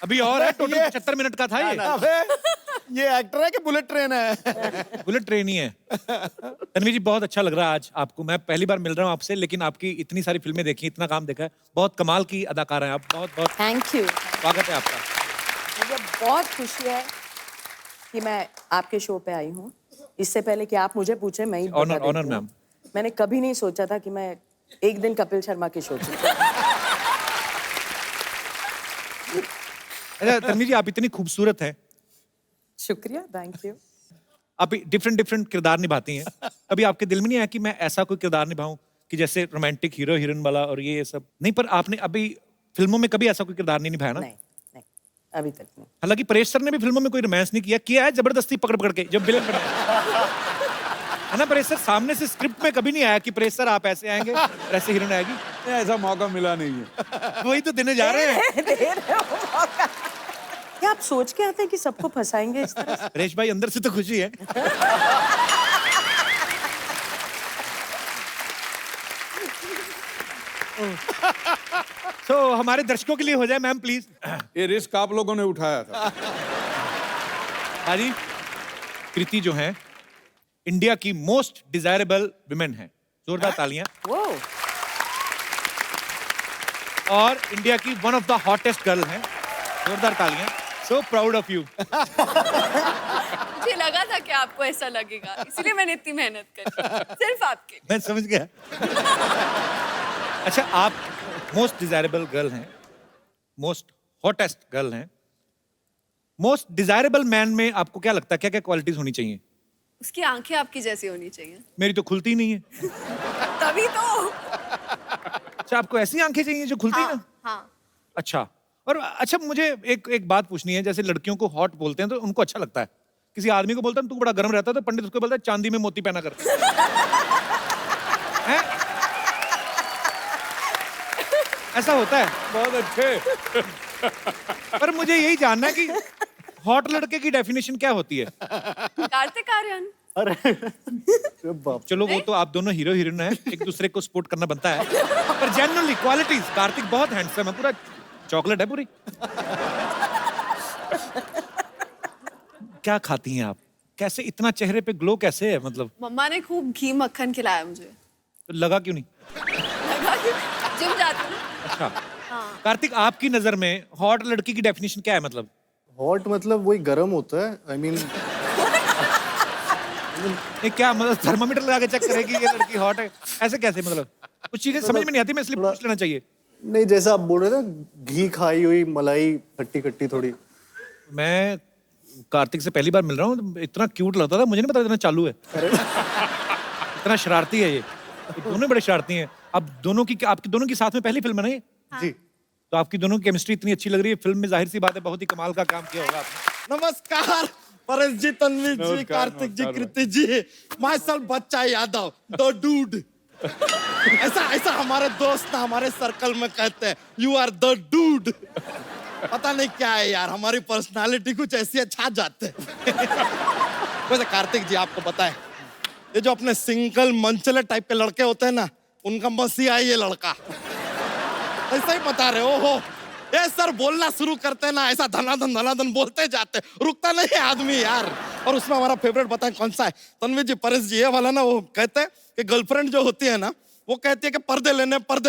अभी और है, टोटल 75 मिनट का था ये। अबे ये एक्टर है कि बुलेट ट्रेन है? बुलेट ट्रेन ही है। तन्वी जी बहुत अच्छा लग रहा है आज आपको। मैं पहली बार मिल रहा हूँ आपसे, लेकिन आपकी इतनी सारी फिल्में देखी, इतना काम देखा है, बहुत कमाल की अदाकार हैं आप। बहुत बहुत थैंक यू। स्वागत है आपका। मुझे बहुत खुशी है कि मैं आपके शो पे आई हूँ। इससे पहले कि आप मुझे पूछे, मैं ही बता देती ऑनर हूँ। मैम। मैंने कभी नहीं सोचा था कि मैं एक दिन कपिल शर्मा के शो पे। अच्छा तन्वी जी, आप इतनी खूबसूरत हैं, शुक्रिया, थैंक यू। आप डिफरेंट डिफरेंट किरदार निभाती हैं। कभी आपके दिल में नहीं आया कि मैं ऐसा कोई किरदार निभाऊं कि जैसे रोमांटिक हीरो हीरोइन वाला और ये सब? नहीं, पर आपने अभी फिल्मों में कभी ऐसा कोई किरदार नहीं निभाया ना? नहीं नहीं, अभी तक नहीं। हालांकि परेश सर ने भी फिल्मों में कोई रोमांस नहीं किया, किया है जबरदस्ती पकड़ पकड़ के जब विलन बने है ना। परेश सर सामने से स्क्रिप्ट में कभी नहीं आया कि परेश सर आप ऐसे आएंगे और ऐसे हीरोइन आएगी। ऐसा मौका मिला नहीं है। वही तो देने जा रहे हैं। दे रहे हो मौका। क्या आप सोच के आते हैं कि सबको फंसाएंगे इस तरह से? परेश भाई अंदर से तो खुशी है। तो हमारे दर्शकों के लिए हो जाए मैम प्लीज। ये रिस्क आप लोगों ने उठाया था। हाँ जी, कृति जो है इंडिया की मोस्ट डिजायरेबल विमेन है। जोरदार तालियां। वो और इंडिया की one of the hottest girl है। जोरदार तालियां। सो प्राउड ऑफ यू। मुझे लगा था कि आपको ऐसा लगेगा, इसलिए मैंने इतनी मेहनत करी सिर्फ आपके लिए। मैं समझ गया। अच्छा, आप मोस्ट डिजायरेबल गर्ल हैं, मोस्ट हॉटेस्ट गर्ल हैं। मोस्ट डिजायरेबल मैन में आपको क्या लगता है, क्या क्या क्वालिटीज होनी चाहिए? उसकी आंखें आपकी जैसी होनी चाहिए। मेरी तो खुलती ही नहीं है। तभी तो। अच्छा, आपको ऐसी आंखें चाहिए जो खुलती हाँ, ना? हाँ। अच्छा। और अच्छा, मुझे एक बात पूछनी है। जैसे लड़कियों को हॉट बोलते हैं तो उनको अच्छा लगता है। किसी आदमी को बोलता है तू बड़ा गर्म रहता है, तो पंडित उसको बोलता है चांदी में मोती पहना कर। हैं? ऐसा होता है। बहुत अच्छे। पर मुझे यही जानना है कि हॉट लड़के की डेफिनेशन क्या होती है? कार्तिक आर्यन। चलो वो तो आप दोनों हीरो हीरोइन हैं, एक दूसरे को सपोर्ट करना बनता है। पर जनरली क्वालिटीज, कार्तिक बहुत हैंडसम है, पूरा चॉकलेट है पूरी। क्या खाती हैं आप? कैसे इतना चेहरे पे ग्लो कैसे है? मतलब मम्मा ने खूब घी मक्खन खिलाया मुझे। तो लगा क्यों नहीं? लगा कि जिम जाती हूँ। अच्छा। कार्तिक, आपकी नजर में हॉट लड़की की डेफिनेशन क्या है? मतलब हॉट मतलब वही गरम होता है। आई मीन ये क्या मतलब थर्मामीटर लगा के चेक करेगी ये लड़की हॉट है? ऐसे कैसे? मतलब कुछ चीजें समझ में नहीं आती, मैं इसलिए पूछ लेना चाहिए। नहीं, जैसा आप बोल रहे थे ना, घी खाई हुई मलाई खट्टी खट्टी थोड़ी। मैं कार्तिक से पहली बार मिल रहा हूँ, इतना क्यूट लगता था, मुझे नहीं पता इतना चालू है। इतना शरारती है ये दोनों बड़े शरारती हैं। अब दोनों की, आपकी दोनों की साथ में पहली फिल्म है ना ये? जी। तो आपकी दोनों की केमिस्ट्री इतनी अच्छी लग रही है फिल्म में, जाहिर सी बात है बहुत ही कमाल का काम किया होगा आपने। नमस्कार परेश जी, तन्वी जी, नमस्कार, कार्तिक जी, नमस्कार। कृति जी, माय सेल्फ बच्चा यादव, द डूड। ऐसा हमारे दोस्त ना हमारे सर्कल में कहते हैं, यू आर द डूड। पता नहीं क्या है यार, हमारी पर्सनालिटी कुछ ऐसी है, छा जाते हैं। वैसे कार्तिक जी आपको पता है, ये जो अपने सिंगल मंचले टाइप के लड़के होते हैं ना, उनका मसीहा है ये लड़का। ऐसा ही बता रहे हो। ये सर बोलना शुरू करते हैं ना, ऐसा धनाधन बोलते जाते, रुकता नहीं है आदमी यार। और उसमें हमारा फेवरेट बताएं कौन सा है? तन्वी जी, परेश जी, ये वाला ना, वो कहते हैं कि गर्लफ्रेंड जो होती है ना, वो कहती है कि पर्दे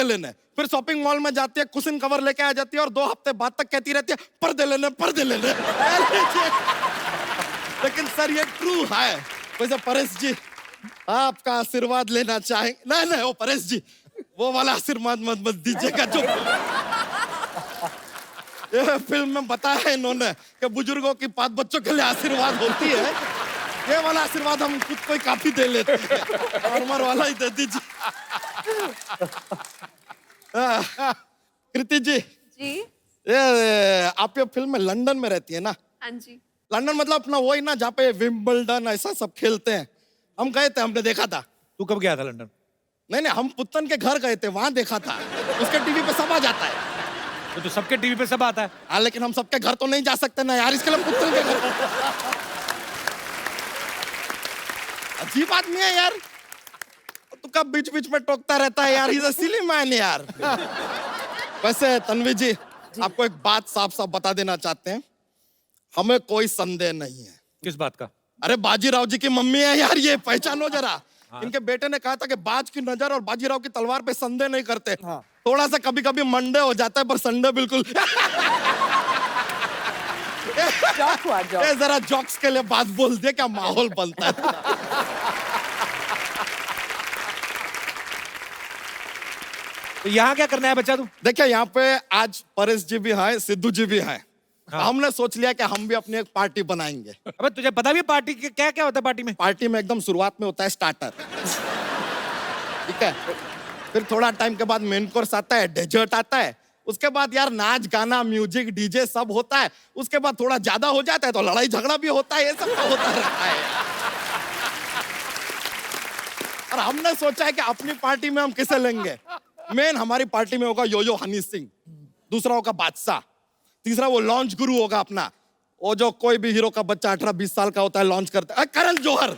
लेने। फिर शॉपिंग मॉल में जाती है, कुशन कवर लेके आ जाती है और 2 हफ्ते बाद तक कहती रहती है पर्दे लेने। लेकिन सर ये ट्रू है। वैसे परेश जी, आपका आशीर्वाद लेना चाहेंगे? नहीं, वो परेश जी, वो वाला आशीर्वाद मत दीजिएगा जो ये फिल्म में बताया है इन्होंने कि बुजुर्गों की बात बच्चों के लिए आशीर्वाद होती है। ये वाला आशीर्वाद हम खुद को ही काफी दे लेते हैं। नॉर्मल वाला ही दे दीजिए। कृति जी, ये आप ये फिल्म में लंदन में रहती है ना? हाँ जी। लंदन मतलब अपना वही ना जहाँ पे विंबलडन ऐसा सब खेलते हैं। हम गए थे, हमने देखा था। तू कब गया था लंदन? नहीं, हम पुत्तन के घर गए थे, वहां देखा था। उसके टीवी पे सब आ जाता है। तो सबके टीवी पे सब आता है। हाँ, लेकिन हम सबके घर तो नहीं जा सकते ना यार, इसके लिए पुत्तन के घर। अजीब आदमी है यार, तू कब बीच बीच में टोकता रहता है यार। इज अ सिली मैन यार। वैसे तन्वी जी, आपको एक बात साफ साफ बता देना चाहते हैं, हमें कोई संदेह नहीं है। किस बात का? अरे बाजीराव जी की मम्मी है यार, ये पहचानो जरा। इनके बेटे ने कहा था कि बाज की नजर और बाजीराव की तलवार पे संदेह नहीं करते। थोड़ा सा कभी कभी मंडे हो जाता है, पर संडे बिल्कुल। जॉक हुआ जॉक। ये जरा जॉक्स के लिए बात बोल दे, क्या माहौल बनता है। तो यहाँ क्या करना है बच्चा तू? देखिए यहाँ पे आज परेश जी भी हैं, सिद्धू जी भी हैं। हमने सोच लिया कि हम भी अपनी एक पार्टी बनाएंगे। अबे तुझे पता भी है पार्टी के क्या क्या होता है पार्टी में? पार्टी में एकदम शुरुआत में होता है स्टार्टर, ठीक है। फिर थोड़ा टाइम के बाद मेन कोर्स आता है, डेजर्ट आता है। उसके बाद यार नाच गाना म्यूजिक डीजे सब होता है। उसके बाद थोड़ा ज्यादा हो जाता है तो लड़ाई झगड़ा भी होता है, ये सब तो होता रहता है। और हमने सोचा है कि अपनी पार्टी में हम किसे लेंगे। मेन हमारी पार्टी में होगा योयो हनी सिंह, दूसरा होगा बादशाह, तीसरा वो लॉन्च गुरु होगा अपना, वो जो कोई भी हीरो का बच्चा 18-20 साल का होता है लॉन्च करता है, करण जौहर।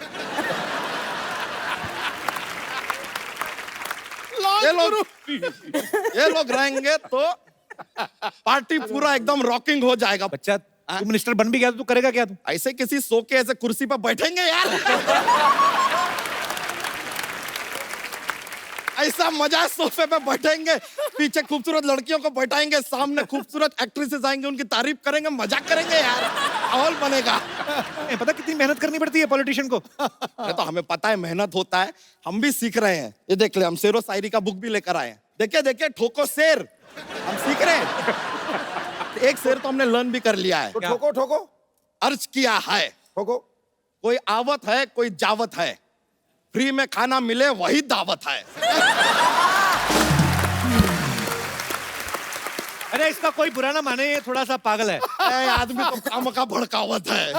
ये लोग रहेंगे तो पार्टी पूरा एकदम रॉकिंग हो जाएगा। बच्चा तू मिनिस्टर बन भी गया तो तू करेगा क्या तू? ऐसे किसी सो के ऐसे कुर्सी पर बैठेंगे यार। ऐसा मजा, सोफे पे बैठेंगे, पीछे खूबसूरत लड़कियों को बैठाएंगे, सामने खूबसूरत एक्ट्रेसेस आएंगे, उनकी तारीफ करेंगे, मजाक करेंगे यार, माहौल बनेगा। पता कितनी मेहनत करनी पड़ती है पॉलिटिशियन को? अरे तो हमें पता है मेहनत होता है, हम भी सीख रहे हैं। ये देख ले, हम शेरो शायरी का बुक भी लेकर आए हैं। देखिए देखिए, ठोको शेर, हम सीख रहे हैं। एक शेर तो हमने लर्न भी कर लिया है। तो ठोको ठोको अर्ज किया है, ठोको। कोई आवत है कोई जावत है, फ्री में खाना मिले वही दावत है। अरे इसका कोई बुरा ना माने, ये थोड़ा सा पागल है। ए, आदमी तो काम का भड़कावत है।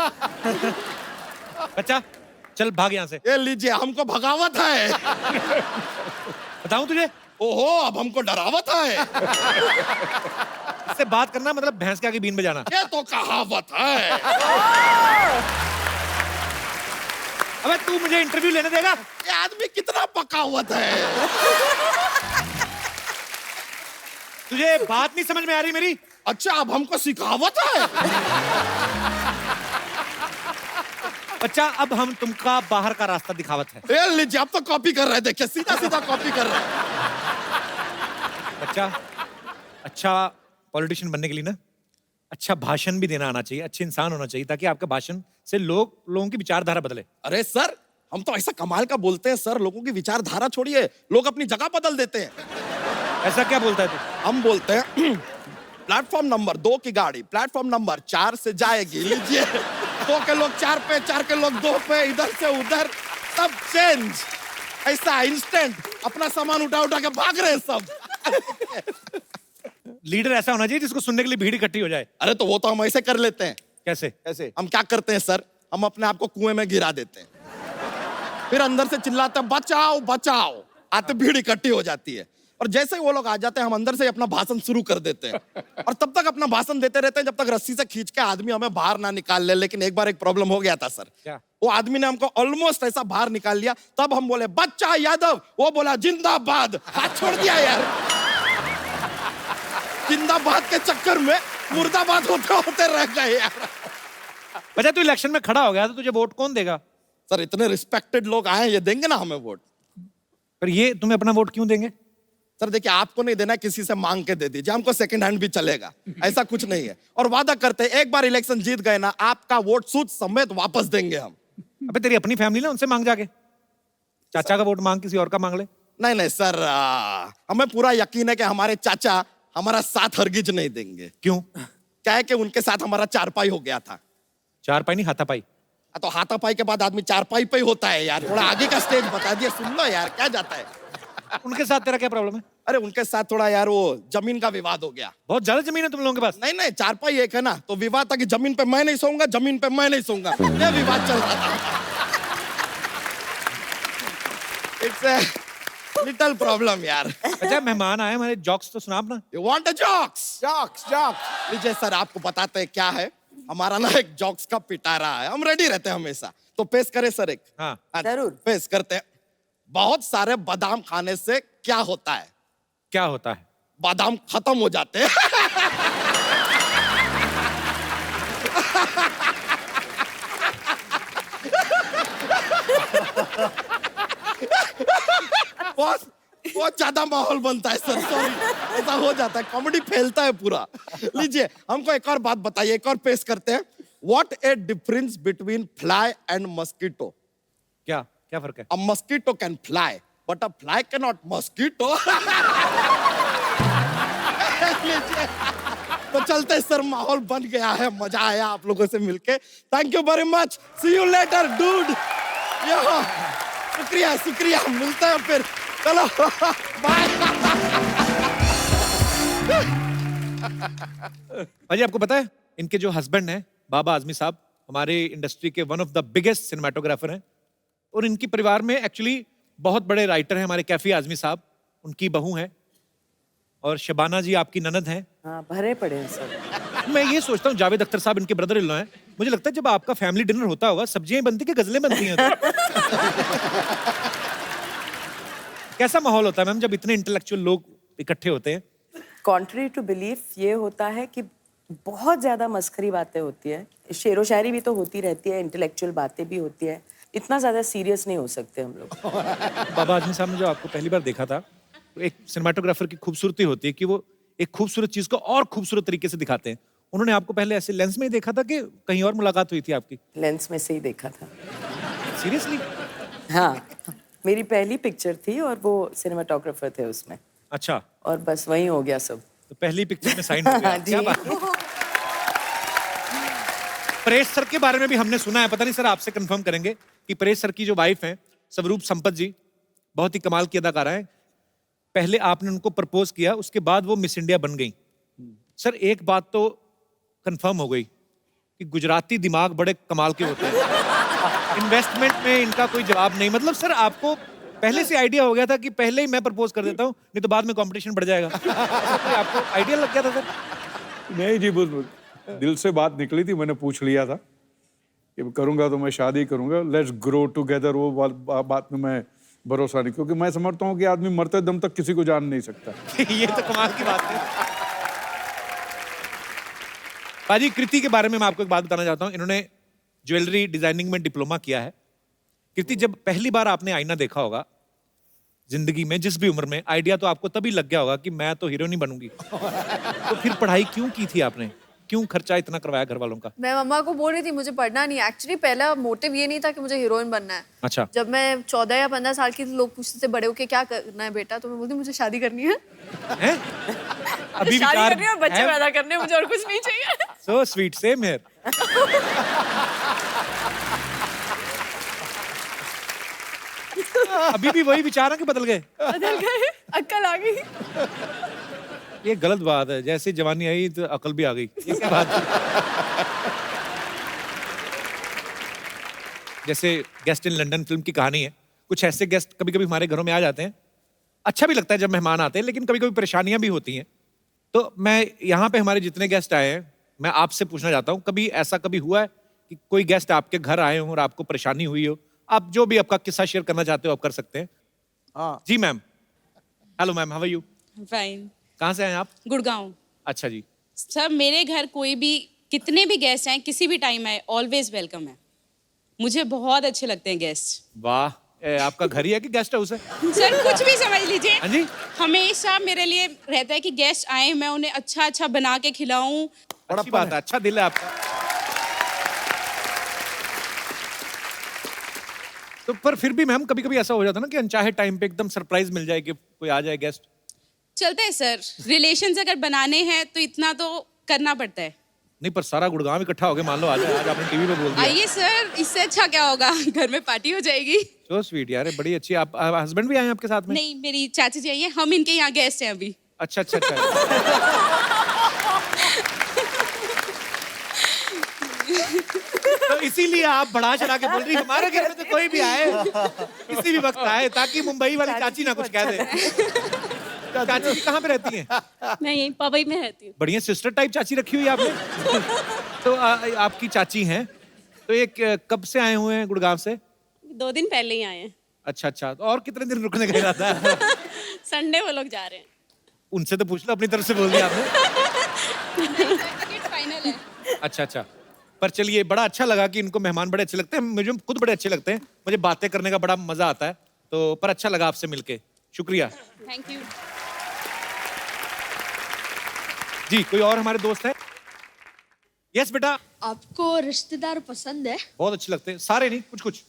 बच्चा चल भाग यहाँ से। ये लीजिए, हमको भगावत है। बताऊं तुझे, ओहो, अब हमको डरावत है। इससे बात करना मतलब भैंस के आगे बीन बजाना। ये तो कहावत है। अबे तू मुझे इंटरव्यू लेने देगा? ये आदमी कितना पकावत है। तुझे बात नहीं समझ में आ रही मेरी? अच्छा, अब हमको सिखावत है। बच्चा अब हम तुमका बाहर का रास्ता दिखावत है। ये लीजिए, अब तो कॉपी कर रहे हैं, देखिए सीधा सीधा कॉपी कर रहे हैं। बच्चा अच्छा पॉलिटिशियन बनने के लिए ना अच्छा भाषण भी देना आना चाहिए, अच्छे इंसान होना चाहिए, ताकि आपके भाषण से लोगों की विचारधारा बदले। अरे सर, हम तो ऐसा कमाल का बोलते हैं सर, लोगों की विचारधारा छोड़िए, लोग अपनी जगह बदल देते हैं। ऐसा क्या बोलता है तू? हम बोलते हैं प्लेटफॉर्म नंबर 2 की गाड़ी प्लेटफॉर्म नंबर 4 से जाएगी, लीजिए 2 के लोग 4 पे, 4 के लोग 2 पे, इधर से उधर सब चेंज। ऐसा इंस्टेंट अपना सामान उठा उठा के भाग रहे हैं सब। लीडर ऐसा होना चाहिए जिसको सुनने के लिए भीड़ इकट्ठी हो जाए। अरे तो वो तो हम ऐसे कर लेते हैं। कैसे? ऐसे हम क्या करते हैं सर, हम अपने आप को कुएं में गिरा देते हैं, फिर अंदर से चिल्लाते हैं बचाओ बचाओ, आते भीड़ इकट्ठी हो जाती है, और जैसे ही वो लोग आ जाते हैं हम अंदर से अपना भाषण शुरू कर देते हैं, और तब तक अपना भाषण देते रहते हैं जब तक रस्सी से खींच के आदमी हमें बाहर ना निकाल ले। लेकिन एक बार एक प्रॉब्लम हो गया था सर। क्या? वो आदमी ने हमको ऑलमोस्ट ऐसा बाहर निकाल लिया, तब हम बोले बच्चा यादव, वो बोला जिंदाबाद, हाथ छोड़ दिया यार। जिंदाबाद के चक्कर में मुर्दाबाद होते होते रह गए यार। बच्चा तू इलेक्शन में खड़ा हो गया तो तुझे वोट कौन देगा? सर इतने रिस्पेक्टेड लोग आए, ये देंगे ना हमें वोट। पर ये तुम्हें अपना वोट क्यों देंगे? सर देखिए, आपको नहीं देना, किसी से मांग के दे दीजिए, हमको सेकंड हैंड भी चलेगा, ऐसा कुछ नहीं है। और वादा करते हैं एक बार इलेक्शन जीत गए ना, आपका वोट सूद समेत वापस देंगे हम। अबे तेरी अपनी फैमिली ना, उनसे मांग जाके, चाचा का वोट मांग, किसी और का मांग ले। नहीं नहीं सर, हमें पूरा यकीन है कि हमारे चाचा हमारा साथ हरगिज नहीं देंगे। क्यों? क्या है कि उनके साथ हमारा चारपाई हो गया था। चारपाई नहीं, हाथापाई। तो हाथापाई के बाद आदमी चारपाई पे ही होता है यार, थोड़ा आगे का स्टेज बता दिया, सुन लो यार क्या जाता है। उनके साथ तेरा क्या प्रॉब्लम है? अरे उनके साथ थोड़ा यार वो जमीन का विवाद हो गया। बहुत ज्यादा जमीन है तुम लोगों के पास। नहीं नहीं, चारपाई एक है ना, तो विवाद था कि जमीन पे मैं नहीं सोऊंगा, जमीन पे मैं नहीं सोऊंगा, ये विवाद चल रहा था। इट्स लिटिल प्रॉब्लम यार। अच्छा मेहमान आए हमारे, जोक्स तो सुना अपना। You want a jokes? Jokes jokes लीजिए सर, आपको बताते हैं क्या है, हमारा ना एक जोक्स का पिटारा है, हम रेडी रहते हैं हमेशा। तो पेश करें सर एक? हाँ जरूर। पेश करते हैं। बहुत सारे बादाम खाने से क्या होता है? क्या होता है? बादाम खत्म हो जाते हैं। ज्यादा माहौल बनता है सर, सॉरी। ऐसा हो जाता है, कॉमेडी फैलता है पूरा। लीजिए, हमको एक और बात बताइए, एक और पेश करते हैं। What A difference between fly and mosquito? क्या क्या फर्क है? A mosquito can fly, but a fly cannot mosquito. तो चलते सर, माहौल बन गया है, मजा आया आप लोगों से मिलके। Thank you very much, see you later dude. शुक्रिया शुक्रिया, मिलते हैं फिर, चलो बाय। भाजी आपको पता है इनके जो हस्बैंड हैं बाबा आजमी साहब, हमारे इंडस्ट्री के one of the biggest cinematographer हैं, और इनकी परिवार में एक्चुअली बहुत बड़े राइटर हैं हमारे कैफी आजमी साहब, उनकी बहू हैं, और शबाना जी आपकी ननद हैं। हाँ, भरे पड़े हैं सब। मैं ये सोचता हूँ जावेद अख्तर साहब इनके ब्रदर इन लॉ हैं, मुझे लगता है जब आपका फैमिली डिनर होता होगा सब्जियां बनती कि गजलें बनती हैं तो? कैसा माहौल होता है मैम जब इतने इंटेलेक्चुअल लोग इकट्ठे होते हैं? कॉन्ट्री टू बिलीफ ये होता है कि बहुत ज्यादा मस्खरी बातें होती है, शेरो शायरी भी तो होती रहती है, इंटेलेक्चुअल बातें भी होती है, इतना ज्यादा सीरियस नहीं हो सकते हम लोग। बाबा आजमी साहब ने जो आपको पहली बार देखा था, तो एक सिनेमाटोग्राफर की खूबसूरती होती है कि वो एक खूबसूरत चीज को और खूबसूरत तरीके से दिखाते हैं। उन्होंने आपको पहले ऐसे लेंस में ही देखा था कि कहीं और मुलाकात हुई थी आपकी? लेंस में से ही देखा था। सीरियसली? हाँ, मेरी पहली पिक्चर थी और वो सिनेमाटोग्राफर थे उसमें, अच्छा, और बस वही हो गया सब। तो पहली पिक्चर में साइन हो गया। जी। क्या बात है। परेश सर के बारे में भी हमने सुना है, पता नहीं सर आपसे कंफर्म करेंगे कि परेश सर की जो वाइफ हैं स्वरूप संपत जी, बहुत ही कमाल की अदाकारा है। पहले आपने उनको प्रपोज किया, उसके बाद वो मिस इंडिया बन गई। सर एक बात तो कंफर्म हो गई कि गुजराती दिमाग बड़े कमाल के होते हैं। इन्वेस्टमेंट में इनका कोई जवाब नहीं। मतलब सर आपको पहले से आइडिया हो गया था कि पहले ही मैं प्रपोज कर देता हूँ, नहीं तो बाद में कंपटीशन बढ़ जाएगा। ऐसा कोई आपको आइडिया लग गया था सर? नहीं जी, बस दिल से बात निकली थी, मैंने पूछ लिया था कि करूंगा तो मैं शादी करूंगा, लेट्स ग्रो टुगेदर। वो बात में मैं भरोसा नहीं, क्योंकि मैं समझता हूँ कि आदमी मरते दम तक किसी को जान नहीं सकता। ये तो कमाल की बात है। पाजी, कृति के बारे में मैं आपको एक बात बताना चाहता हूँ। इन्होंने ज्वेलरी डिजाइनिंग में डिप्लोमा किया है। कृति, जब पहली बार आपने आईना देखा होगा जिंदगी में, जिस भी उम्र में, आइडिया तो आपको तभी लग गया होगा कि मैं तो हीरोइन ही बनूंगी। तो फिर पढ़ाई क्यों की थी आपने? क्यों खर्चा इतना करवाया घर वालों का? मैं मम्मा को बोल रही थी मुझे पढ़ना नहीं। एक्चुअली पहला मोटिव ये नहीं था कि मुझे हीरोइन बनना है। अच्छा। जब मैं 14 या 15 साल की थी, लोग पूछते थे बड़े होके क्या करना है बेटा, तो मैं बोलती मुझे शादी करनी है। हैं? अभी शादी विचार करनी है और बच्चे है? पैदा करने हैं, मुझे और कुछ नहीं चाहिए। So sweet, same here. अभी भी वही विचार है कि बदल गए? बदल गए, अक्ल आ गई। ये गलत बात है। जैसे जवानी आई तो अकल भी आ गई। ये क्या बात है? जैसे गेस्ट इन लंदन फिल्म की कहानी है। कुछ ऐसे गेस्ट कभी कभी हमारे घरों में आ जाते हैं। अच्छा भी लगता है जब मेहमान आते हैं, लेकिन कभी कभी परेशानियां भी होती हैं। तो मैं यहाँ पे हमारे जितने गेस्ट आए हैं, मैं आपसे पूछना चाहता हूँ, कभी ऐसा कभी हुआ है कि कोई गेस्ट आपके घर आए हो और आपको परेशानी हुई हो? आप जो भी आपका किस्सा शेयर करना चाहते हो आप कर सकते हैं। हाँ, जी ma'am. Hello ma'am, how are you? Fine. कहाँ से आए आप? गुड़गांव। अच्छा जी। सर मेरे घर कोई भी, कितने भी गेस्ट आए, किसी भी टाइम आए, ऑलवेज वेलकम है। मुझे बहुत अच्छे लगते हैं गेस्ट। वाह, आपका घर ही है कि गेस्ट हाउस है? सर कुछ भी समझ लीजिए। हाँ जी। हमेशा मेरे लिए रहता है कि गेस्ट आए, मैं उन्हें अच्छा अच्छा बना के खिलाऊं। अच्छी बात है, अच्छा दिल है आपका। तो पर फिर भी मैम कभी कभी ऐसा हो जाता है ना कि अनचाहे टाइम पे एकदम सरप्राइज मिल जाए कि कोई आ जाए गेस्ट। चलता है सर, रिलेशंस अगर बनाने हैं तो इतना तो करना पड़ता है। नहीं, पर सारा गुड़गांव इकट्ठा हो गया, मान लो आज आज आपने टीवी पे बोल दिया। आइए सर, इससे अच्छा क्या होगा, घर में पार्टी हो जाएगी। सो स्वीट यार, बड़ी अच्छी। आप हस्बैंड भी आए हैं आपके साथ में? नहीं, मेरी चाची जी आई है, हम इनके यहाँ गेस्ट हैं अभी। अच्छा अच्छा अच्छा। तो इसीलिए आप बढ़ा चढ़ा के बोल रही हमारे घर में तो कोई भी आए, किसी भी वक्त आए, ताकि मुंबई वाली चाची ना कुछ कह दे। चाची जी कहाँ पे रहती हैं? मैं यहीं पवई में रहती हूँ। बढ़िया सिस्टर टाइप चाची रखी हुई है आपने। तो आपकी चाची हैं, तो ये कब से आए हुए हैं गुड़गांव से? 2 दिन पहले ही आए हैं। अच्छा अच्छा, तो और कितने दिन रुकने का इरादा है? संडे वो लोग जा रहे हैं। उनसे तो पूछ लो, अपनी तरफ से बोल दिया आपने। फाइनल है। अच्छा अच्छा, पर चलिए बड़ा अच्छा लगा कि इनको मेहमान बड़े अच्छे लगते हैं। मुझे खुद बड़े अच्छे लगते हैं, मुझे बातें करने का बड़ा मजा आता है। तो पर अच्छा लगा आपसे मिलके, शुक्रिया। Thank you. जी, कोई और हमारे दोस्त है? यस बेटा। आपको रिश्तेदार पसंद है? बहुत अच्छे लगते हैं, सारे नहीं, कुछ कुछ।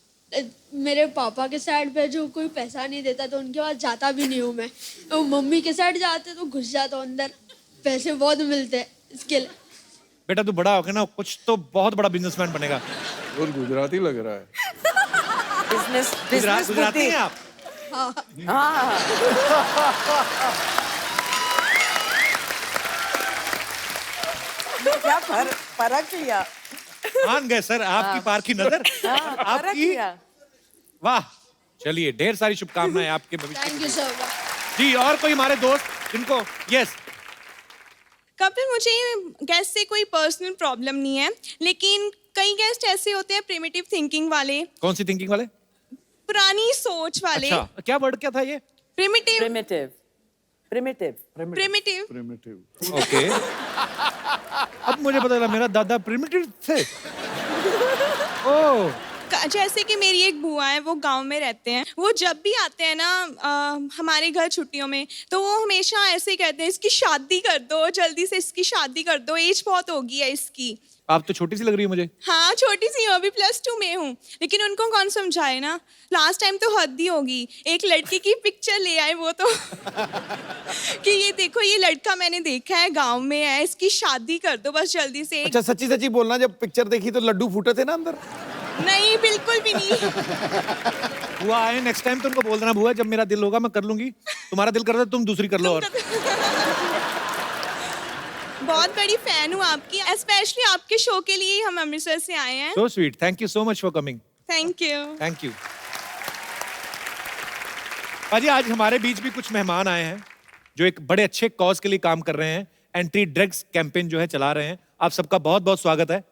मेरे पापा के साइड पे जो कोई पैसा नहीं देता तो उनके पास जाता भी नहीं हूँ मैं। तो मम्मी के साइड जाते तो घुस जाता हूँ अंदर, पैसे बहुत मिलते हैं इसके लिए। बेटा तू बड़ा होके ना कुछ तो बहुत बड़ा बिजनेसमैन बनेगा। और गुजराती लग रहा है। बिजनेस बिजनेस गुजराती हैं आप? हाँ। क्या फर्क लिया? मान गए सर आपकी पार की नजर। फर्क आपकी लिया। वाह, चलिए ढेर सारी शुभकामनाएं आपके भविष्य थैंक के यू लिए। सर। जी, और कोई हमारे दोस्त जिनको यस। कपिल, मुझे गेस्ट से कोई पर्सनल प्रॉब्लम नहीं है, लेकिन कई गेस्ट ऐसे होते हैं प्रिमिटिव थिंकिंग वाले, कौन सी थिंकिंग वाले? पुरानी सोच वाले। अच्छा, क्या वर्ड क्या था ये? Primitive. Primitive primitive primitive. Primitive. Okay. अब मुझे पता चला मेरा दादा प्रिमिटिव थे। ओह, जैसे कि मेरी एक बुआ है, वो गांव में रहते हैं। वो जब भी आते हैं ना हमारे घर छुट्टियों में, तो वो हमेशा ऐसे ही कहते हैं, इसकी शादी कर दो, जल्दी से इसकी शादी कर दो, एज बहुत हो गई है इसकी। आप तो छोटी सी लग रही है मुझे। हाँ, छोटी सी हूँ, अभी +2 में हूँ, लेकिन उनको कौन समझाए ना। लास्ट टाइम तो हद ही होगी, एक लड़के की पिक्चर ले आए वो तो कि ये देखो, ये लड़का मैंने देखा है, गांव में है, इसकी शादी कर दो बस जल्दी से। अच्छा सच्ची सच्ची बोलना, जब पिक्चर देखी तो लड्डू फूटे थे ना अंदर? नहीं, बिल्कुल भी नहीं। बुआ आए नेक्स्ट टाइम तो उनको बोल देना, बुआ जब मेरा दिल होगा मैं कर लूंगी, तुम्हारा दिल करता तुम दूसरी कर लो। और बहुत बड़ी फैन हूँ आपकी, स्पेशली आपके शो के लिए हम अमृतसर से आए हैं। So sweet, thank you so much for coming. Thank you. Thank you. पाजी, आज हमारे बीच भी कुछ मेहमान आए हैं जो एक बड़े अच्छे कॉज के लिए काम कर रहे हैं, एंटी ड्रग्स कैंपेन जो है चला रहे हैं। आप सबका बहुत बहुत स्वागत है।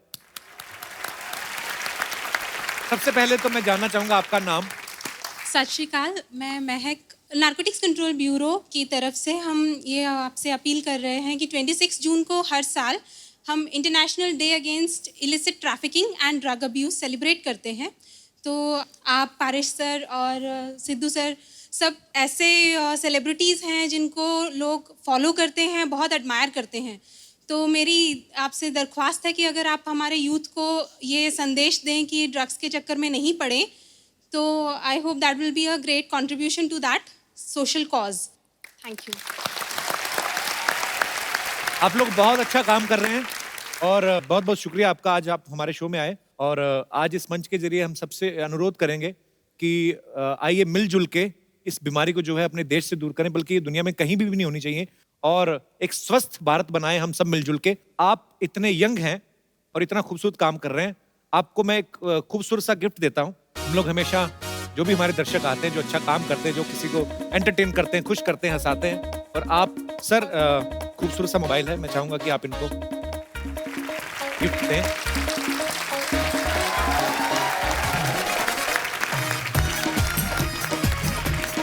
सबसे पहले तो मैं जानना चाहूंगा आपका नाम। सत श्री अकाल, मैं महक, नारकोटिक्स कंट्रोल ब्यूरो की तरफ से हम ये आपसे अपील कर रहे हैं कि 26 जून को हर साल हम international day against illicit trafficking and drug abuse celebrate करते हैं। तो आप पारिश सर और सिद्धू सर सब ऐसे सेलिब्रिटीज़ हैं जिनको लोग फॉलो करते हैं, बहुत एडमायर करते हैं। तो मेरी आपसे दरख्वास्त है कि अगर आप हमारे यूथ को ये संदेश दें कि ड्रग्स के चक्कर में नहीं पड़े, तो I hope that will be a great contribution to that social cause. Thank you. आप लोग बहुत अच्छा काम कर रहे हैं और बहुत बहुत शुक्रिया आपका, आज आप हमारे शो में आए। और आज इस मंच के जरिए हम सबसे अनुरोध करेंगे कि आइए मिलजुल के इस बीमारी को जो है अपने देश से दूर करें, बल्कि ये दुनिया में कहीं भी नहीं होनी चाहिए, और एक स्वस्थ भारत बनाएं हम सब मिलजुल के। आप इतने यंग हैं और इतना खूबसूरत काम कर रहे हैं, आपको मैं एक खूबसूरत सा गिफ्ट देता हूँ। हम लोग हमेशा जो भी हमारे दर्शक आते हैं, जो अच्छा काम करते हैं, जो किसी को एंटरटेन करते हैं, खुश करते हैं, हंसाते हैं, और आप सर खूबसूरत सा मोबाइल है, मैं चाहूंगा कि आप इनको गिफ्ट दें।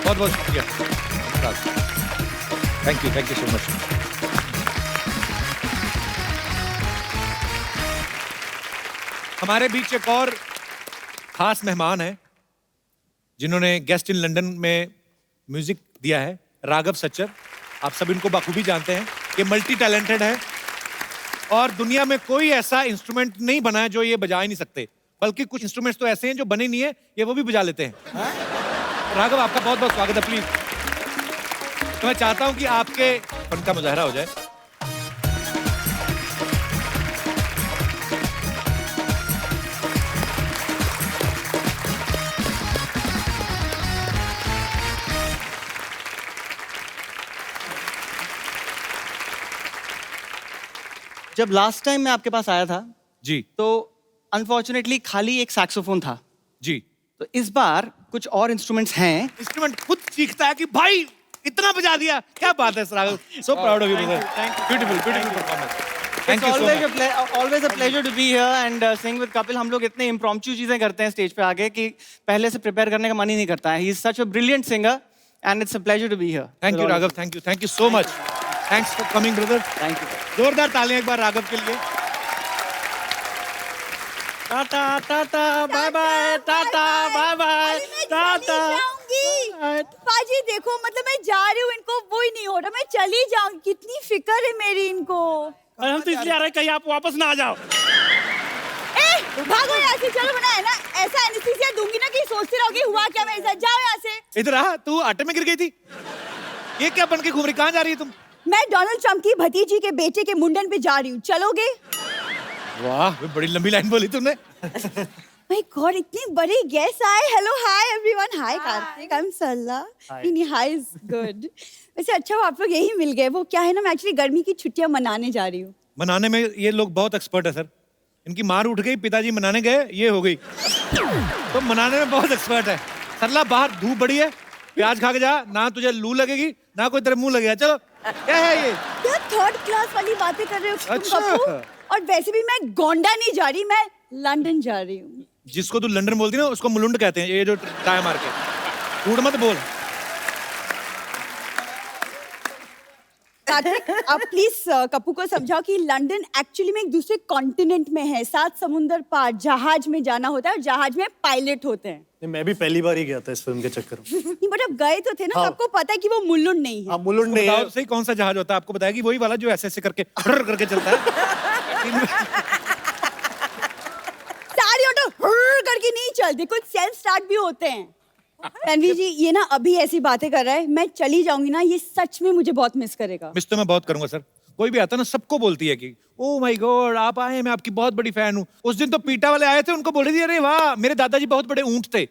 बहुत बहुत शुक्रिया, थैंक यू सो मच। हमारे बीच एक और खास मेहमान है जिन्होंने गेस्ट इन लंदन में म्यूजिक दिया है, राघव सच्चर। आप सब इनको बखूबी जानते हैं, ये मल्टी टैलेंटेड है और दुनिया में कोई ऐसा इंस्ट्रूमेंट नहीं बना है जो ये बजा ही नहीं सकते, बल्कि कुछ इंस्ट्रूमेंट्स तो ऐसे हैं जो बने नहीं है, ये वो भी बजा लेते हैं। राघव, आपका बहुत बहुत स्वागत है। प्लीज, तो मैं चाहता हूं कि आपके फन का मुजाहरा हो जाए। जब लास्ट टाइम मैं आपके पास आया था जी तो अनफॉर्चुनेटली खाली एक सैक्सोफोन था। जी, तो इस बार कुछ और इंस्ट्रूमेंट्स हैं। इंस्ट्रूमेंट खुद सीखता है कि भाई इतना बजा दिया, क्या बात है Raghav. So proud of you brother, beautiful performance. Thank you so much. Always a pleasure to be here and sing with Kapil. हम लोग इतने इम्प्रॉम्प्चू चीजें करते हैं स्टेज पे आके कि पहले से प्रिपेयर करने का मन ही नहीं करता है। He is such a brilliant singer and it's a pleasure to be here. Thank you Raghav, thank you so much. Thanks for coming brother. Thank you. जोरदार तालियां एक बार राघव के लिए। Tata tata bye bye, tata bye bye, tata. पाजी देखो, मतलब मैं जा रही हूँ, इनको वो ही नहीं हो रहा, मैं चली जाऊँ, कितनी फिक्र है मेरी इनको। हम तो इसलिए आ रहे हैं कहीं आप वापस ना आ जाओ। भागो यहाँ से, चलो बना है ना, ऐसा एनेस्थीसिया दूंगी ना कि सोचते रहोगे हुआ क्या मेरे साथ, जाओ यहाँ से। इधर आ, तू आटे में गिर गई थी, ये क्या बन के घूम रही, कहाँ जा रही है तुम? मैं डोनाल्ड ट्रम्प की भतीजी के बेटे के मुंडन पे जा रही हूँ, चलोगे? वाह, बड़ी लंबी लाइन बोली तुमने। माय गॉड, इतनी बड़ी गेस्ट आए। Hello, hi everyone, hi Kartik, I am Sarla. नहीं, हाय इज गुड। वैसे अच्छा वो आप लोग यही मिल गए। वो क्या है ना, मैं एक्चुअली गर्मी की छुट्टियां मनाने जा रही हूँ। मनाने में ये लोग बहुत एक्सपर्ट है सर। इनकी मार उठ गई, पिताजी मनाने गए, ये हो गई। तो मनाने में बहुत एक्सपर्ट है। सरला, बाहर धूप बड़ी है, प्याज खा के जा, ना तुझे लू लगेगी ना कोई तेरे मुंह लगेगा। चलो, क्या है ये? क्या थर्ड क्लास वाली बातें कर रहे हो तुम अच्छा। कपूर? और वैसे भी मैं गोंडा नहीं जा रही, मैं लंदन जा रही हूँ। जिसको तू लंदन बोलती ना, उसको मुलुंड कहते हैं, ये जो टाय मार के। झूठ मत बोल। कार्तिक, आप प्लीज कपू को समझाओ कि लंदन एक्चुअली में एक दूसरे कॉन्टिनेंट में है, 7 समुंदर पार। जहाज में जाना होता है और जहाज में पायलट होते हैं। मैं भी पहली बार ही गया था इस फिल्म के चक्कर में। नहीं, बट अब गए तो थे ना, तो आपको पता है कि वो मुल्लुंड नहीं है। हाँ, मुलुंड नहीं है। बताओ सही, कौन सा जहाज होता है? आपको बताएगी वही वाला जो ऐसे ऐसे करके फर्र करके चलता है। सारी ऑटो करके नहीं चलते, कुछ सेल्फ स्टार्ट भी होते हैं। रणवीर जी, ये ना अभी ऐसी बातें कर रहा है, मैं चली जाऊंगी ना, ये सच में मुझे बहुत मिस करेगा। मिस तो मैं बहुत करूंगा सर। कोई भी आता ना, सबको बोलती है कि ओ माय गॉड, आप आए, मैं आपकी बहुत बड़ी फैन हूँ। उस दिन तो पीटा वाले आए थे, उनको बोल रही थी, अरे वाह, मेरे दादाजी बहुत बड़े ऊंट थे।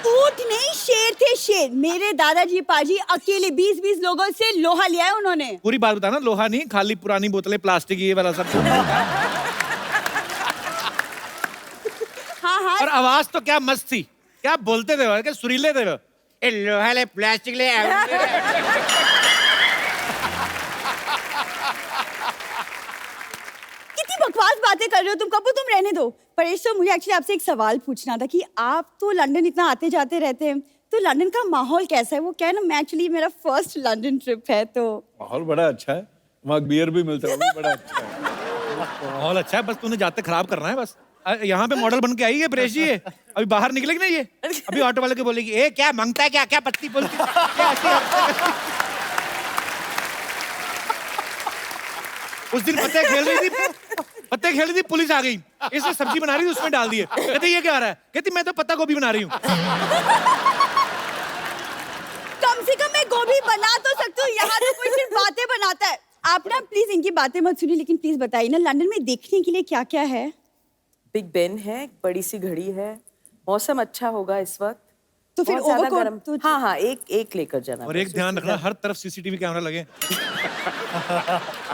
ऊंट नहीं, शेर थे, शेर। मेरे दादाजी पाजी अकेले 20-20 लोगों से लोहा लिया है उन्होंने। पूरी बात बताना, लोहा नहीं, खाली पुरानी बोतलें, प्लास्टिक, ये वाला सब। हाँ हाँ। और आवाज तो क्या मस्त थी, क्या बोलते थे, क्या सुरीले थे वो। ए लोहा ले, प्लास्टिक ले। कितनी बकवास बातें कर रहे हो तुम कपूर, तुम रहने दो। परेश, तो मुझे एक्चुअली आपसे एक सवाल पूछना था कि आप तो लंदन इतना आते जाते रहते हैं, तो लंदन का माहौल कैसा है? वो क्या है ना, मैं एक्चुअली मेरा फर्स्ट लंदन ट्रिप है, तो माहौल बड़ा अच्छा है, वहाँ बियर भी मिलता है, वो भी बड़ा अच्छा है। माहौल अच्छा है, बस तूने जाते खराब करना है बस। यहाँ पे मॉडल बन के आई है परेश जी, ये अभी बाहर निकलेगी ना, ये अभी ऑटो वाले को बोलेगी, ए क्या मांगता है, क्या क्या पत्ती बोलती क्या उस दिन पत्ते खेल रही थी, पुलिस आ गई, इसने सब्जी बना रही थी, उसमें डाल दिए। कहते ये क्या आ रहा है? कहती मैं तो पत्ता गोभी बना रही हूँ। कम से कम मैं गोभी बना तो सकती हूँ, यहाँ तो कोई सिर्फ बातें बनाता है। आप ना प्लीज इनकी बातें मत सुनिए, लेकिन प्लीज बताइए ना, लंदन में देखने के लिए क्या क्या है? बिग बेन है, एक बड़ी सी घड़ी है, मौसम अच्छा होगा इस वक्त, तो फिर बहुत ज्यादा ओवरकोट गर्म। तो हाँ हाँ, एक लेकर जाना। और एक ध्यान रखना, हर तरफ सीसीटीवी कैमरा लगे।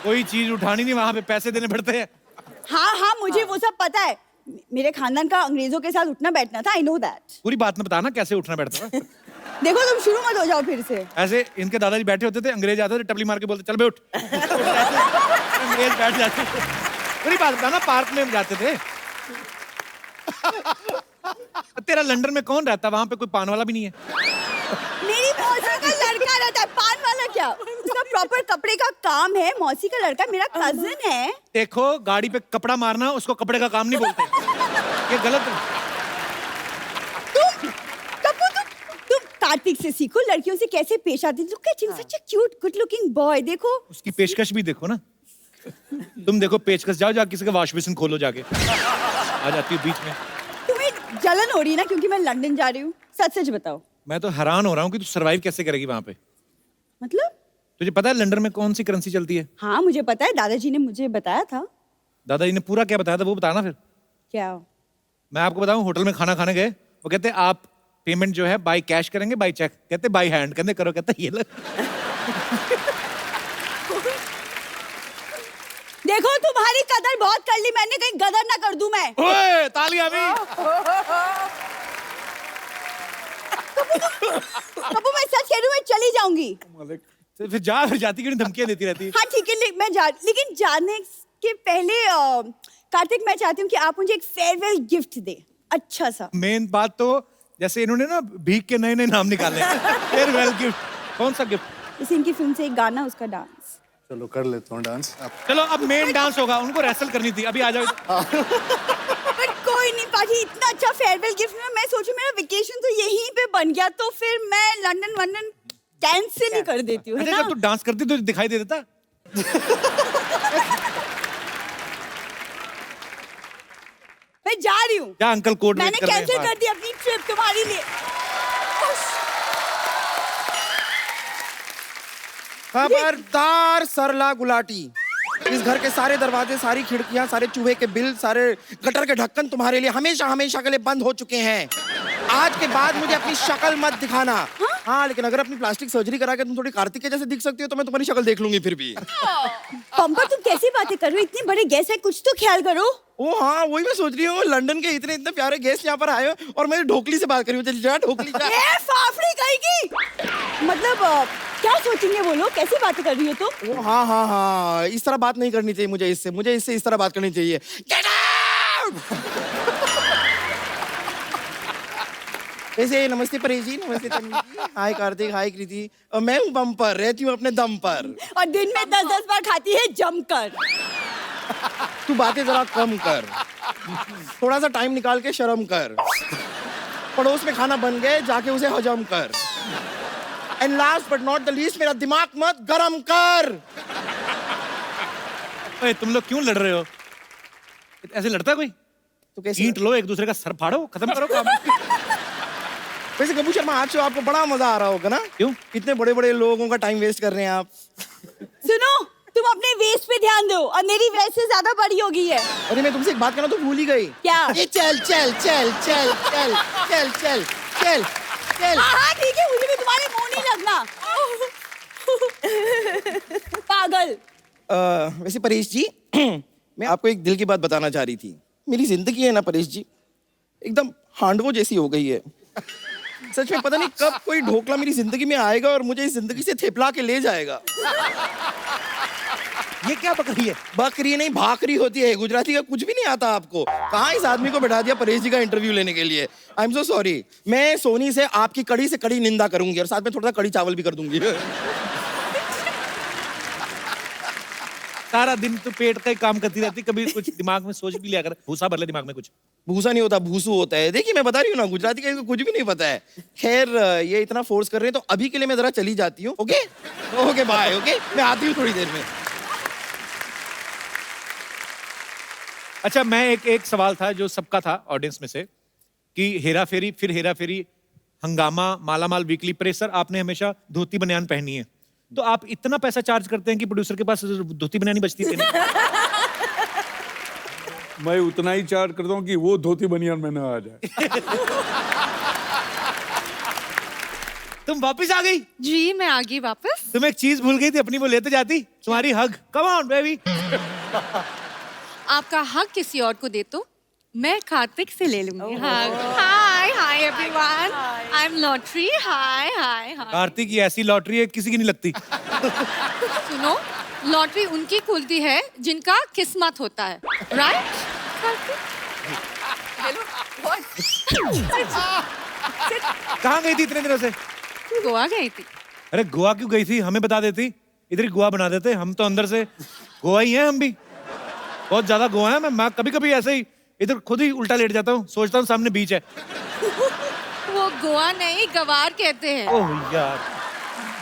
कोई चीज उठानी नहीं, वहां पे पैसे देने पड़ते हैं। हाँ हाँ, मुझे वो सब पता है, मेरे खानदान का अंग्रेजों के साथ उठना बैठना था, आई नो दैट। पूरी बात में बताना कैसे उठना बैठता था। देखो तुम शुरू मत हो जाओ फिर से। ऐसे इनके दादाजी बैठे होते थे, अंग्रेज आते थे, टपली मार के बोलते चल बे उठ। अंग्रेज बैठ जाते। पूरी बात बताना, पार्क में जाते थे। तेरा लंदन में कौन रहता? वहां पे कोई पान वाला भी नहीं है। मेरी मौसी का लड़का रहता है, पान वाला क्या? उसका प्रॉपर कपड़े का काम है, मौसी का लड़का मेरा कजिन है। देखो, गाड़ी पे कपड़ा मारना उसको कपड़े का काम नहीं बोलते, ये गलत है। तुम कार्तिक से सीखो, लड़कियों से कैसे पेश आती है। Look at him, such a cute, good looking boy। देखो उसकी पेशकश भी देखो ना। तुम देखो पेचकश, जाओ जाके किसी का वॉश बेसिन खोलो जाके, आ जाती है बीच में। तुम्हें जलन हो रही है ना क्योंकि मैं लंदन जा रही हूँ? सच सच बताओ। मैं तो हैरान हो रहा हूँ कि तू सरवाइव कैसे करेगी वहां पे। मतलब? तुझे पता है लंदन में कौन सी करेंसी चलती है? हाँ मुझे पता है, दादाजी ने मुझे बताया था। दादाजी ने पूरा क्या बताया था वो बताना फिर। क्या? मैं आपको बताऊं, होटल में खाना खाने गए, वो कहते आप पेमेंट जो है बाय कैश करेंगे बाय चेक? कहते बाय हैंड। कहते करो, कहते ये लो। देखो तुम्हारी कदर बहुत कर ली मैंने, कहीं गदर ना कर दूं मैं। ओए तालियां भी। कबू मैं सच कह रही हूँ, मैं चली जाऊंगी। फिर जाती क्यों धमकियां देती रहती है? हाँ ठीक है, लेकिन जाने के पहले कार्तिक, मैं चाहती हूँ कि आप मुझे एक फेयरवेल गिफ्ट दे, अच्छा सा। मेन बात तो जैसे इन्होंने ना भीख के नए नए नाम निकाले। फेयरवेल गिफ्ट, कौन सा गिफ्ट? इसे इनकी फिल्म से एक गाना, उसका डांस। चलो कर लेता हूँ डांस। चलो अब मेन डांस होगा, उनको रेसल करनी थी, अभी आ जाओ। बट कोई नहीं पाजी, इतना अच्छा फेयरवेल गिफ्ट में मैं सोचूं मेरा वेकेशन तो यहीं पे बन गया, तो फिर मैं लंदन कैंसिल ही कर देती हूँ, है अच्छा ना? जब तू डांस करती तो दिखाई दे देता। मैं जा रही हूँ, क्या अंकल कोट मैंने कैंसिल कर दी अपनी ट्रिप तुम्हारे लिए। खबरदार सरला गुलाटी, इस घर के सारे दरवाजे, सारी खिड़कियां, सारे चूहे के बिल, सारे गटर के ढक्कन तुम्हारे लिए हमेशा हमेशा के लिए बंद हो चुके हैं। आज के बाद मुझे अपनी शक्ल मत दिखाना। हाँ, लेकिन अगर अपनी प्लास्टिक सर्जरी करा के तुम थोड़ी कार्तिक के जैसे दिख सकती हो तो मैं तुम्हारी शक्ल देख लूंगी फिर भी। पंपा तुम कैसी बातें कर रहे हो? इतने बड़े गेस्ट है, कुछ तो ख्याल करो। ओ हाँ, वही मैं सोच रही हूँ, लंदन के इतने इतने प्यारे गेस्ट यहाँ पर आए हो और मैं ढोकली से बात कर रही हूँ। जा ढोकली जा। ए फाफड़ी कहेगी। मतलब क्या सोचेंगे वो लोग? कैसी बातें कर रही हो तुम? ओ हाँ हाँ हाँ, इस तरह बात नहीं करनी चाहिए मुझे इससे इस तरह बात करनी चाहिए। Get out! वैसे नमस्ते परेश जी, नमस्ते तन्वी जी, हाय कार्तिक, हाय कृति। मैं हूँ बम्पर, रहती हूँ अपने दम पर और दिन में 10-10 बार खाती है जमकर। तू बातें जरा कम कर, थोड़ा सा टाइम निकाल के शर्म कर। पड़ोस में खाना बन गए, जाके उसे हजम कर। And last but not the least, मेरा दिमाग मत गरम कर। ओए तुम लोग क्यों लड़ रहे हो? ऐसे लड़ता है कोई? तो कैसे ईंट लो, एक दूसरे का सर फाड़ो, खत्म करो काम। वैसे गब्बू शर्मा, आज तो आपको बड़ा मजा आ रहा होगा ना? क्यों? इतने बड़े बड़े लोगों का टाइम वेस्ट कर रहे हैं आप। सुनो, तुम अपने वेस्ट पे ध्यान दो और मेरी वेस्ट से ज्यादा बड़ी हो गई है। अरे मैं तुमसे एक बात करना तो भूल ही गई। क्या? ये चल चल चल चल चल चल चल चल चल। हाँ ठीक है, मुझे भी तुम्हारे मुंह नहीं लगना। पागल। वैसे परेश जी, मैं आपको एक दिल की बात बताना चाह रही थी। मेरी जिंदगी है ना परेश जी, एकदम हांडवो जैसी हो गई है। सच में पता नहीं कब कोई ढोकला मेरी जिंदगी में आएगा और मुझे इस जिंदगी से थेपला के ले जाएगा। ये क्या बकरी है? बकरी नहीं, भाकरी होती है। गुजराती का कुछ भी नहीं आता आपको। कहाँ इस आदमी को बैठा दिया परेश जी का इंटरव्यू लेने के लिए। I am so sorry. मैं सोनी से आपकी कड़ी से कड़ी निंदा करूंगी और साथ में थोड़ा सा कड़ी चावल भी कर दूंगी। सारा दिन तो पेट का ही काम करती रहती, कभी कुछ दिमाग में सोच भी लिया कर। भूसा भर ले दिमाग में कुछ। भूसा नहीं होता, भूसू होता है। देखिए मैं बता रही हूँ ना, गुजराती का कुछ भी नहीं पता है। खैर, ये इतना फोर्स कर रहे हैं तो अभी के लिए मैं जरा चली जाती हूँ। Okay okay bye. ओके, मैं आती हूँ थोड़ी देर में। अच्छा, मैं एक सवाल था जो सबका था ऑडियंस में से, कि हेरा फेरी, फिर हेरा फेरी, हंगामा, मालामाल वीकली, प्रेशर, आपने हमेशा धोती बनियान पहनी है। तो आप इतना पैसा चार्ज करते हैं कि प्रोड्यूसर के पास धोती बनियान बचती है? मैं उतना ही चार्ज करता हूँ कि वो धोती बनियान में ना आ जाए। तुम वापस आ गई? जी मैं आ गई वापस। तुम एक चीज भूल गई थी अपनी, वो लेते जाती, तुम्हारी हग। Come on baby. आपका हक किसी और को दे तो मैं कार्तिक से ले लूंगी। Hi hi everyone, I am lottery. Hi hi hi. Kartik की ऐसी लॉटरी है किसी की नहीं लगती। सुनो, लॉटरी उनकी खुलती है जिनका किस्मत होता है, राइट? कहाँ गई थी इतने दिनों से? गोवा गई थी। अरे गोवा क्यों गई थी? हमें बता देती, इधर ही गोवा बना देते। हम तो अंदर से गोवा ही हैं, हम भी बहुत ज्यादा गोवा है। मैं कभी कभी ऐसे ही इधर खुद ही उल्टा लेट जाता हूँ, सोचता हूँ सामने बीच है। वो गोवा नहीं, गवार कहते हैं। ओह यार।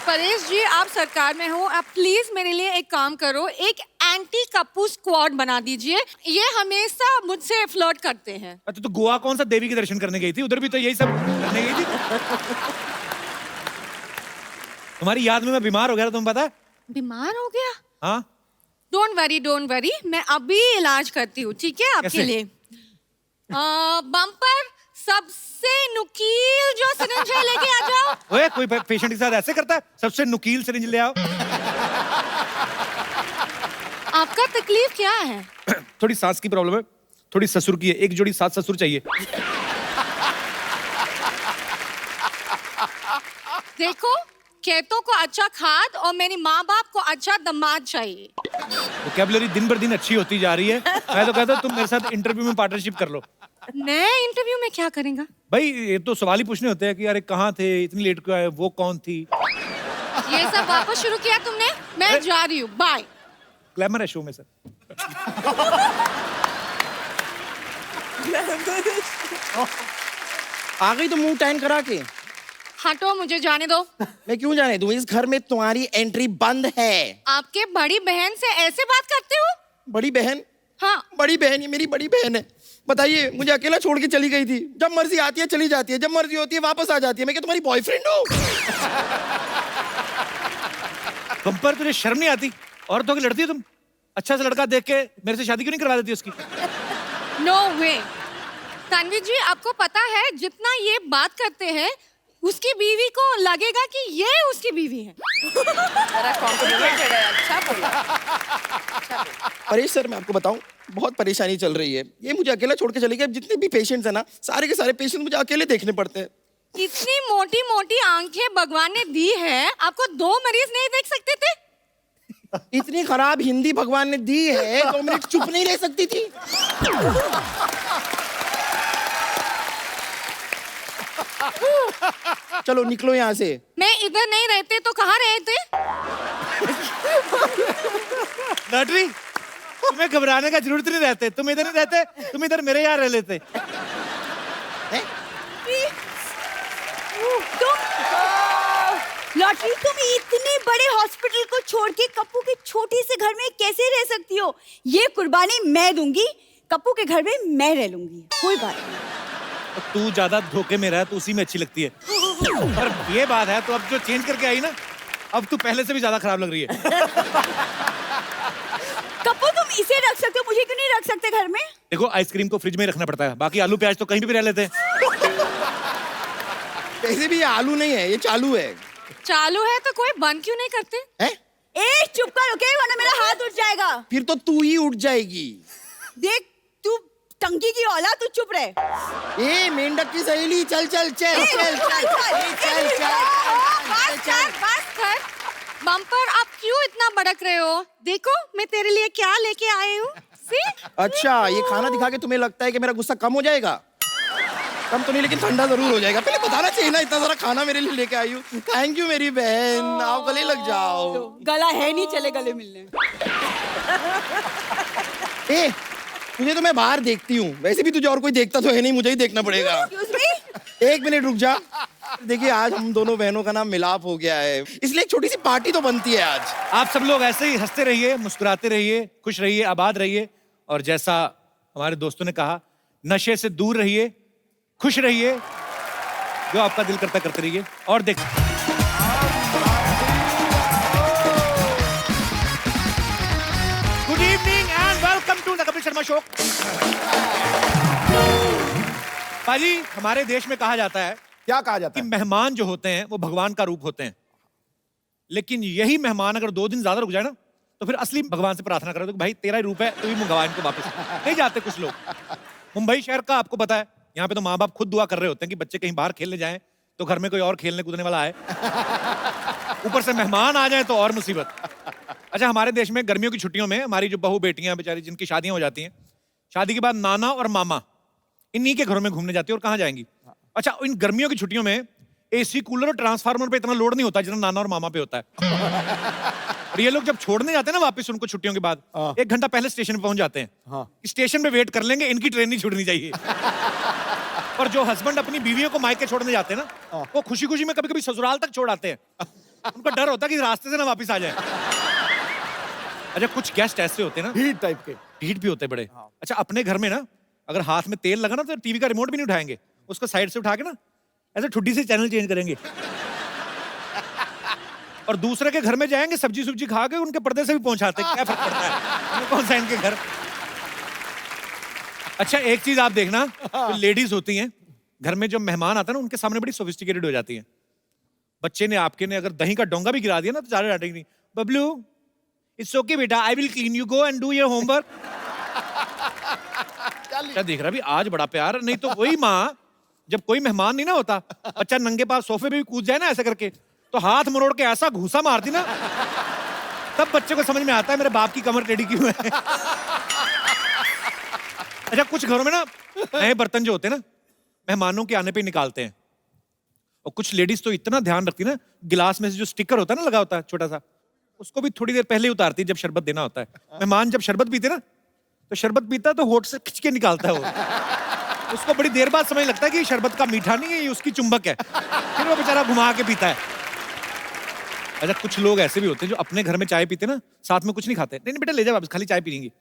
परेश जी, आप सरकार में हो, आप प्लीज मेरे लिए एक काम करो, एक एंटी कप्पू स्क्वाड बना दीजिए। ये हमेशा मुझसे फ्लर्ट करते हैं। अच्छा, तो गोवा कौन सा देवी के दर्शन करने गई थी? उधर भी तो यही सब करने गई थी। तुम्हारी याद में मैं बीमार हो गया था, तुम्हें पता है? बीमार हो गया? हाँ। डोंट वरी, मैं अभी इलाज करती हूँ, ठीक है आपके कैसे? लिए। बम्पर, सबसे नुकील जो सिरिंज है लेके आ जाओ। ओए, कोई पेशेंट के साथ ऐसे करता है? सबसे नुकील सिरिंज ले आओ। आपका तकलीफ क्या है? थोड़ी सांस की प्रॉब्लम है, थोड़ी ससुर की है। एक जोड़ी सात ससुर चाहिए। देखो, खेतों को अच्छा खाद और मेरी माँ बाप को अच्छा दामाद चाहिए। वोकैबुलरी दिन बर दिन अच्छी होती जा रही है। मैं तो कहता हूँ तुम मेरे साथ इंटरव्यू में पार्टनरशिप कर लो। नए इंटरव्यू में क्या करेंगे? भाई ये तो सवाल ही पूछने होते हैं कि अरे कहाँ थे, इतनी लेट क्यों आए, वो कौन थी? ये सब वापस शुरू किया तुमने? मैं जा रही हूँ, बाय। ग्लैमर है शो में सर। आ गई तो मुंह टैन करा के। हटो, मुझे जाने दो। मैं क्यों जाने दूं? इस घर में तुम्हारी एंट्री बंद है। आपके बड़ी बहन से ऐसे बात करते हो? बड़ी बहन? हाँ। बड़ी बहन, ये मेरी बड़ी बहन है। बताइए, मुझे अकेला छोड़ के चली गई थी। जब मर्जी आती है चली जाती है, जब मर्जी होती है वापस आ जाती है। मैं क्या तुम्हारी बॉयफ्रेंड हूँ? कंपर, तुझे शर्म नहीं आती? औरतों की लड़ती है तुम? अच्छा सा लड़का देख के मेरे से शादी क्यों नहीं करवा देती उसकी? नो वे। तन्वीर जी, आपको पता है जितना ये बात करते हैं उसकी बीवी को लगेगा कि ये उसकी बीवी है। अच्छा बोला। परेश सर, मैं आपको बताऊं, बहुत परेशानी चल रही है। ये मुझे अकेला छोड़ के चली गई। जितने भी पेशेंट्स हैं ना, सारे के सारे पेशेंट मुझे अकेले देखने पड़ते हैं। इतनी मोटी मोटी आंखें भगवान ने दी है, आपको 2 मरीज नहीं देख सकते थे? इतनी खराब हिंदी भगवान ने दी है, 2 मिनट चुप नहीं रह सकती थी? चलो निकलो यहाँ से। मैं इधर नहीं रहते तो कहाँ रहते? लॉटरी, तुम्हें घबराने का जरूरत नहीं रहते। तुम इधर नहीं रहते, तुम इधर मेरे यहाँ रह लेते। लॉटरी, तुम इतने बड़े हॉस्पिटल को छोड़ के कप्पू के छोटे से घर में कैसे रह सकती हो? ये कुर्बानी मैं दूंगी, कप्पू के घर में मैं रह लूंगी। कोई बात नहीं। तू ज्यादा धोखे में रहा तो उसी में अच्छी लगती है। पर ये बात है, तो अब जो चेंज करके आई ना, अब तू पहले से भी ज्यादा खराब लग रही है। कप्पू, तुम इसे रख सकते हो, मुझे क्यों नहीं रख सकते घर में? देखो, आइसक्रीम को फ्रिज में ही रखना पड़ता है, बाकी आलू प्याज तो कहीं भी रह लेते हैं। वैसे भी ये आलू नहीं है, ये चालू है। चालू है तो कोई बंद क्यों नहीं करते? हैं? ए, चुप कर, ओके? वरना मेरा हाथ उठ जाएगा। फिर तो तू ही उठ जाएगी। देख, तू टंकी की औलाद, तू चुप रहे। ए मेंढक की सहेली, चल चल चल चल चल चल। बस कर। बम्पर, आप क्यों इतना भड़क रहे हो? देखो, मैं तेरे लिए क्या लेके आई हूँ। अच्छा, ये खाना दिखा के तुम्हें लगता है कि मेरा गुस्सा कम हो जाएगा? कम तो नहीं, लेकिन ठंडा जरूर हो जाएगा। पहले बताना चाहिए ना, इतना सारा खाना मेरे लिए लेके आई हूँ। थैंक यू मेरी बहन, आप गले लग जाओ। गला है नहीं, चले गले मिलने। ए, तुझे तो मैं बाहर देखती हूँ, वैसे भी तुझे और कोई देखता तो है नहीं, मुझे ही देखना पड़ेगा। एक मिनट रुक जा। देखिए, आज हम दोनों बहनों का नाम मिलाप हो गया है, इसलिए एक छोटी सी पार्टी तो बनती है आज। आप सब लोग ऐसे ही हंसते रहिए, मुस्कुराते रहिए, खुश रहिए, आबाद रहिए, और जैसा हमारे दोस्तों ने कहा, नशे से दूर रहिए, खुश रहिए, जो आपका दिल करता करते रहिए। और देख, good evening and welcome to the Kapil Sharma show. पाजी, हमारे देश में कहा जाता है, क्या कहा जाता है? कि मेहमान जो होते हैं वो भगवान का रूप होते हैं, लेकिन यही मेहमान अगर 2 दिन ज्यादा रुक जाए ना, तो फिर असली भगवान से प्रार्थना करो, तो भाई तेरा ही रूप है, तो भी मंगवा इनको वापस। नहीं जाते कुछ लोग। मुंबई शहर का आपको पता है, यहाँ पे तो माँ बाप खुद दुआ कर रहे होते हैं कि बच्चे कहीं बाहर खेलने जाएं तो घर में कोई और खेलने कूदने वाला आए, ऊपर से मेहमान आ जाए तो और मुसीबत। अच्छा, हमारे देश में गर्मियों की छुट्टियों में हमारी जो बहू बेटियां बेचारी जिनकी शादियां हो जाती हैं, शादी के बाद नाना और मामा इन्हीं के घरों में घूमने जाती है। और कहाँ जाएंगी? अच्छा, इन गर्मियों की छुट्टियों में एसी, कूलर और ट्रांसफार्मर पे इतना लोड नहीं होता जितना नाना और मामा पे होता है। और ये लोग जब छोड़ने जाते हैं ना वापस उनको छुट्टियों के बाद, 1 घंटा पहले स्टेशन पे पहुंच जाते हैं। स्टेशन पे वेट कर लेंगे, इनकी ट्रेन नहीं छूटनी चाहिए। और जो हस्बैंड अपनी बीवियों को मायके छोड़ने जाते हैं ना, वो खुशी खुशी में कभी कभी ससुराल तक छोड़ आते हैं। उनको डर होता है कि रास्ते से ना वापस आ जाए। अच्छा, कुछ गेस्ट ऐसे होते हैं ना, ढीठ टाइप के, ढीठ भी होते बड़े। अच्छा, अपने घर में ना अगर हाथ में तेल लगा ना तो टीवी का रिमोट भी नहीं उठाएंगे, उसको साइड से उठा के ना ऐसे ठुड्डी से चैनल चेंज करेंगे। और दूसरे के घर में जाएंगे, सब्जी सुब्जी खा के उनके पर्दे से भी पहुंचाते। क्या फर्क पड़ता है, कौन सा इनके घर। अच्छा, एक चीज आप देखना, जो लेडीज होती हैं घर में, जो मेहमान आता है ना, उनके सामने बड़ी सोफिस्टिकेटेड हो जाती हैं। बच्चे ने आपके ने अगर दही का डोंगा भी गिरा दिया ना तो ज्यादा डांटेंगे नहीं। बबलू, इट्स ओके बेटा, I will clean, you go and do your homework. क्या देख रहा भी, आज बड़ा प्यार। नहीं तो वही माँ, जब कोई मेहमान नहीं ना होता, बच्चा नंगे पांव सोफे पे भी कूद जाए ना ऐसे करके, तो हाथ मरोड़ के ऐसा घूसा मारती ना, तब बच्चे को समझ में आता है मेरे बाप की कमर टेढ़ी क्यों है। अच्छा, कुछ घरों में ना नए बर्तन जो होते हैं ना, मेहमानों के आने पे निकालते हैं। और कुछ लेडीज तो इतना ध्यान रखती ना, गिलास में से जो स्टिकर होता है ना लगा होता है छोटा सा, उसको भी थोड़ी देर पहले उतारती है जब शरबत देना होता है। मेहमान जब शरबत पीते ना, तो शरबत पीता है तो होठ से खिंच के निकालता है वो। उसको बड़ी देर बाद समझ लगता है कि ये शरबत का मीठा नहीं है, ये उसकी चुंबक है। फिर वो बेचारा घुमा के पीता है। अच्छा, कुछ लोग ऐसे भी होते हैं जो अपने घर में चाय पीते ना, साथ में कुछ नहीं खाते। नहीं बेटा ले जाओ वापस, खाली चाय पीएंगे।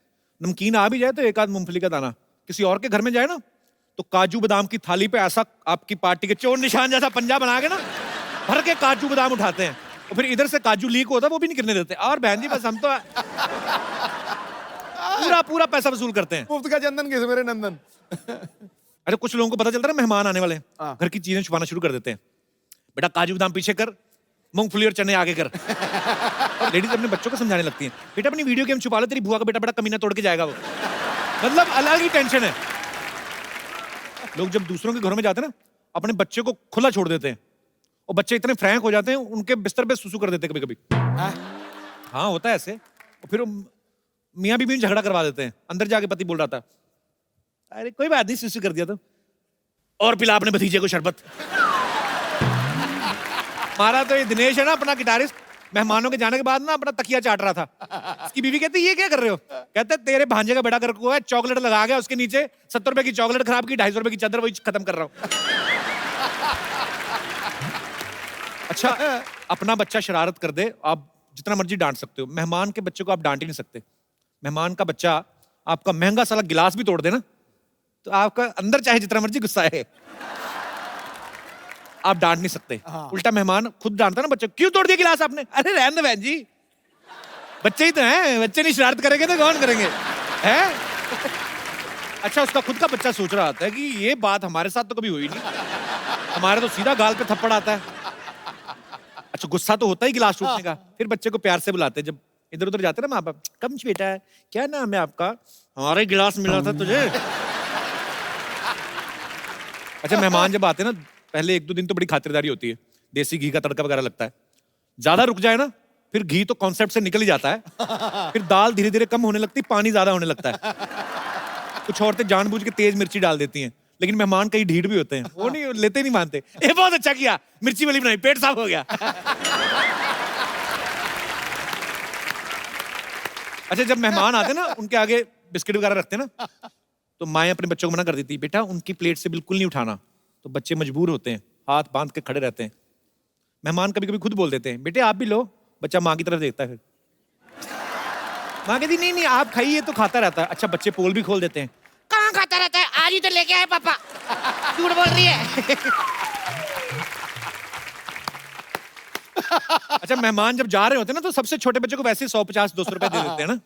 नमकीन आ भी जाए तो एक आध मूंगफली का दाना। किसी और के घर में जाए ना तो काजू बादाम की थाली पे ऐसा आपकी पार्टी के चोर निशान जैसा पंजा बना के ना भर के काजू बादाम उठाते हैं, और फिर इधर से काजू लीक होता है, वो भी नहीं गिरने देते। और बहन जी बस हम तो पूरा पैसा वसूल करते हैं। मुफ्त का चंदन किस मेरे नंदन। अरे कुछ लोगों को पता चलता है ना मेहमान आने वाले हैं, घर की चीजें छुपाना शुरू कर देते हैं। बेटा काजू बादाम पीछे कर, मूंगफली और चने आगे कर। और लेडीज अपने बच्चों को समझाने लगती हैं, बेटा अपनी वीडियो गेम छुपा लो, तेरी बुआ का बेटा बड़ा कमीना तोड़ के जाएगा वो। मतलब अलग ही टेंशन है। लोग जब दूसरों के घरों में जाते हैं ना, अपने बच्चे को खुला छोड़ देते हैं, और बच्चे इतने फ्रैंक हो जाते हैं, उनके बिस्तर पे सुसु कर देते हैं कभी कभी। हाँ होता है ऐसे। और फिर मियाँ बीवी में झगड़ा करवा देते हैं। अंदर जाके पति बोल रहा था, अरे कोई बात नहीं, सुसु कर दिया तो, और पिला अपने भतीजे को शरबत। हमारा तो ये दिनेश है ना, अपना गिटारिस्ट, मेहमानों के जाने के बाद ना अपना तकिया चाट रहा था। उसकी बीवी कहती ये क्या कर रहे हो? कहते तेरे भांजे का बेटा घर को है, चॉकलेट लगा गया उसके नीचे, 70 रुपए की चॉकलेट खराब की, 250 रुपए की चादर, वही खत्म कर रहा हूं। अच्छा, अपना बच्चा शरारत कर दे, आप जितना मर्जी डांट सकते हो, मेहमान के बच्चे को आप डांट ही नहीं सकते। मेहमान का बच्चा आपका महंगा साला गिलास भी तोड़ दे ना, तो आपका अंदर चाहे जितना मर्जी गुस्सा है, आप डांट नहीं सकते। उल्टा मेहमान खुद डांटता ना बच्चे, क्यों तोड़ दिया गिलास आपने? अरे रहने दो बहन जी, बच्चे ही तो हैं, बच्चे नहीं शरारत करेंगे तो कौन करेंगे हैं? अच्छा, उसका खुद का बच्चा सोच रहा होता है कि ये बात हमारे साथ तो कभी हुई नहीं, हमारे तो सीधा गाल पे थप्पड़ आता है। अच्छा, गुस्सा तो होता ही गिलास टूटने का। फिर बच्चे को प्यार से बुलाते हैं, जब इधर उधर जाते ना माँ बाप, कम बेटा है, क्या नाम है आपका? हमारा गिलास मिला था तुझे। अच्छा, मेहमान जब आते ना, पहले 1-2 दिन तो बड़ी खातिरदारी होती है, देसी घी का तड़का वगैरह लगता है। ज्यादा रुक जाए ना, फिर घी तो कॉन्सेप्ट से निकल ही जाता है। फिर दाल धीरे धीरे कम होने लगती, पानी ज्यादा होने लगता है। कुछ औरतें जानबूझ के तेज मिर्ची डाल देती हैं, लेकिन मेहमान कई ढीठ भी होते हैं, वो नहीं लेते, नहीं मानते। ये बहुत अच्छा किया, मिर्ची वाली बनाई, पेट साफ हो गया। अच्छा, जब मेहमान आते ना, उनके आगे बिस्किट वगैरह रखते ना, तो माएं अपने बच्चों को मना कर देती, बेटा उनकी प्लेट से बिल्कुल नहीं उठाना। तो बच्चे मजबूर होते हैं, हाथ बांध के खड़े रहते हैं। मेहमान कभी कभी खुद बोल देते हैं, बेटे आप भी लो। बच्चा माँ की तरफ देखता है, फिर माँ कहती नहीं नहीं आप खाइए, तो खाता रहता है। अच्छा, बच्चे पोल भी खोल देते हैं, कहाँ खाता रहता है, आज ही तो लेके आए पापा, झूठ बोल रही है। अच्छा, मेहमान जब जा रहे होते हैं ना, तो सबसे छोटे बच्चे को वैसे 150-200 रुपए दे देते हैं ना,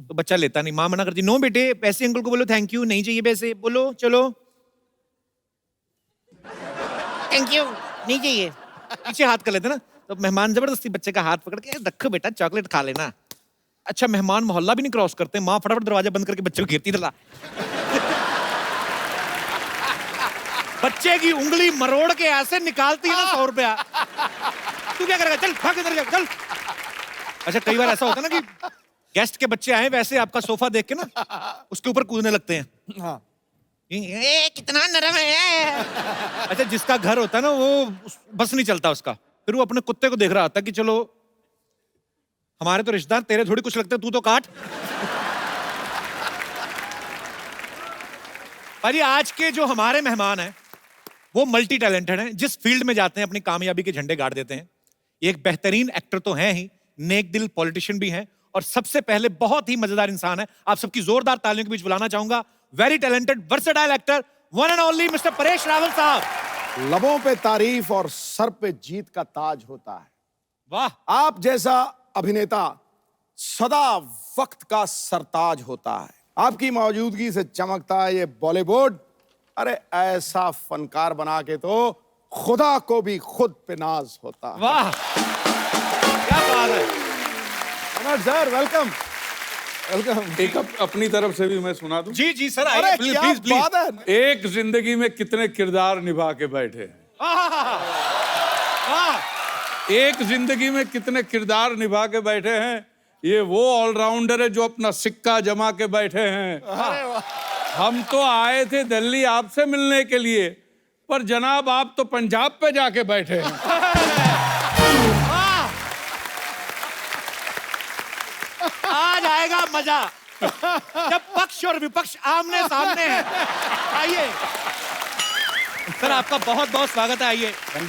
तो बच्चा लेता नहीं। माँ मना करती, नो बेटे पैसे अंकल को बोलो थैंक यू, नहीं चाहिए पैसे, बोलो चलो थैंक यू, नहीं चाहिए। पीछे हाथ कर लेते ना, तो मेहमान जबरदस्ती बच्चे का हाथ पकड़ के, रखो बेटा चॉकलेट खा लेना। अच्छा, मेहमान मोहल्ला भी नहीं क्रॉस करते, माँ फटाफट दरवाजा बंद करके बच्चे को घेरती थला। बच्चे की उंगली मरोड़ के ऐसे निकालती है ना 100 रुपया। तू क्या करेगा, चल भाग इधर चल। अच्छा, कई बार ऐसा होता है ना कि गेस्ट के बच्चे आए, वैसे आपका सोफा देख के ना उसके ऊपर कूदने लगते हैं। हाँ, ये कितना नरम है। अच्छा, जिसका घर होता है ना, वो बस नहीं चलता उसका, फिर वो अपने कुत्ते को देख रहा होता है कि चलो हमारे तो रिश्तेदार, तेरे थोड़ी कुछ लगता है, तू तो काट। भाई, आज के जो हमारे मेहमान हैं वो मल्टी टैलेंटेड हैं, जिस फील्ड में जाते हैं अपनी कामयाबी के झंडे गाड़ देते हैं। एक बेहतरीन एक्टर तो हैं ही, नेक दिल पॉलिटिशियन भी हैं, और सबसे पहले बहुत ही मजेदार इंसान है। आप सबकी जोरदार तालियों के बीच बुलाना चाहूंगा very talented versatile actor, one and only mister Paresh Rawal साहब। लबों पे तारीफ और सर पे जीत का ताज होता है। वाह, आप जैसा अभिनेता सदा वक्त का सरताज होता है। आपकी मौजूदगी से चमकता है ये बॉलीवुड। अरे ऐसा फनकार बना के तो खुदा को भी खुद पे नाज होता है। वाह, क्या बात है। Sir welcome welcome. एक अपनी तरफ से भी मैं सुना दूं? जी जी सर, अरे आइए क्या प्लीज प्लीज। बात है। एक जिंदगी में कितने किरदार निभा के बैठे हैं, एक जिंदगी में कितने किरदार निभा के बैठे हैं। ये वो ऑलराउंडर है जो अपना सिक्का जमा के बैठे हैं। हम तो आए थे दिल्ली आपसे मिलने के लिए, पर जनाब आप तो पंजाब पे जाके बैठे हैं। आज आएगा मजा जब पक्ष और विपक्ष आमने सामने हैं। आइए सर, आपका बहुत बहुत स्वागत है। आइए। Thank you